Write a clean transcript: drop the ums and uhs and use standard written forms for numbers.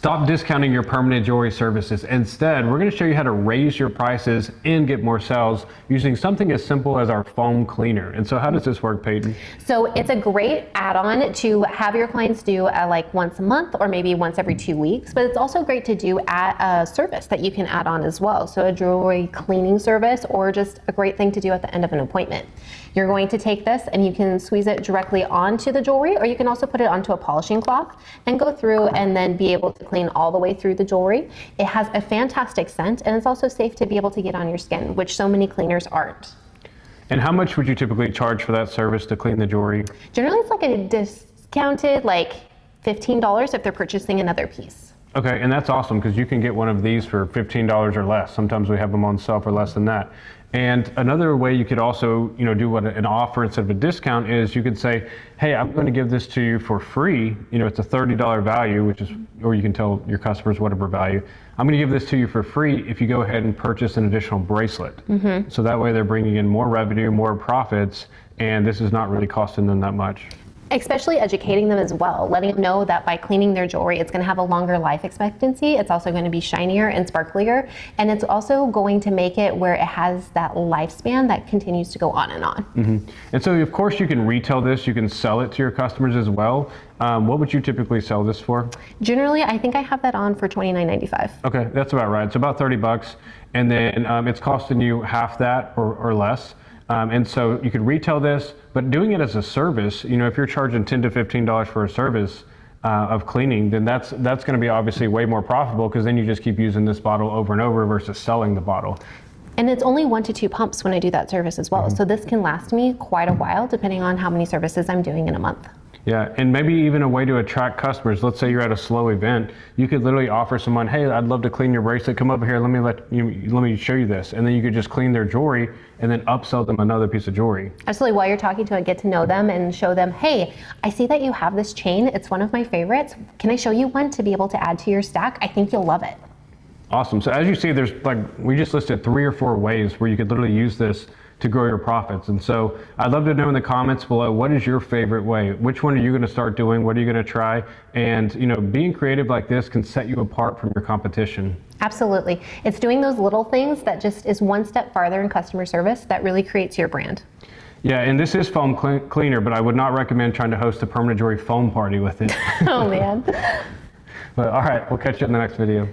Stop discounting your permanent jewelry services. Instead, we're going to show you how to raise your prices and get more sales using something as simple as our foam cleaner. And so how does this work, Peyton? So it's a great add-on to have your clients do like once a month or maybe once every 2 weeks, but it's also great to do at a service that you can add on as well. So a jewelry cleaning service, or just a great thing to do at the end of an appointment. You're going to take this and you can squeeze it directly onto the jewelry, or you can also put it onto a polishing cloth and go through and then be able to clean all the way through the jewelry. It has a fantastic scent, and it's also safe to be able to get on your skin, which so many cleaners aren't. And how much would you typically charge for that service to clean the jewelry? Generally, it's like a discounted like $15 if they're purchasing another piece. Okay, and that's awesome because you can get one of these for $15 or less. Sometimes we have them on sale for less than that. And another way you could also, do what an offer instead of a discount is, you could say, hey, I'm going to give this to you for free. It's a $30 value, which is, or you can tell your customers whatever value. I'm going to give this to you for free if you go ahead and purchase an additional bracelet. Mm-hmm. So that way they're bringing in more revenue, more profits, and this is not really costing them that much. Especially educating them as well, letting them know that by cleaning their jewelry, it's going to have a longer life expectancy. It's also going to be shinier and sparklier, and it's also going to make it where it has that lifespan that continues to go on and on. Mm-hmm. And so, of course, you can retail this. You can sell it to your customers as well. What would you typically sell this for? Generally, I think I have that on for $29.95. Okay, that's about right. It's about $30, and then it's costing you half that or less. And so you could retail this, but doing it as a service, if you're charging $10 to $15 for a service of cleaning, then that's going to be obviously way more profitable, because then you just keep using this bottle over and over versus selling the bottle. And it's only 1 to 2 pumps when I do that service as well. Mm-hmm. So this can last me quite a while depending on how many services I'm doing in a month. Yeah, and maybe even a way to attract customers. Let's say you're at a slow event. You could literally offer someone, hey, I'd love to clean your bracelet. Come over here, let me show you this. And then you could just clean their jewelry and then upsell them another piece of jewelry. Absolutely. While you're talking to it, get to know them and show them, hey, I see that you have this chain. It's one of my favorites. Can I show you one to be able to add to your stack? I think you'll love it. Awesome. So as you see, there's we just listed 3 or 4 ways where you could literally use this to grow your profits. And so I'd love to know in the comments below, what is your favorite way? Which one are you going to start doing? What are you going to try? And being creative like this can set you apart from your competition. Absolutely. It's doing those little things that just is one step farther in customer service that really creates your brand. Yeah, and this is foam cleaner, but I would not recommend trying to host a permanent jewelry foam party with it. Oh man. But all right, we'll catch you in the next video.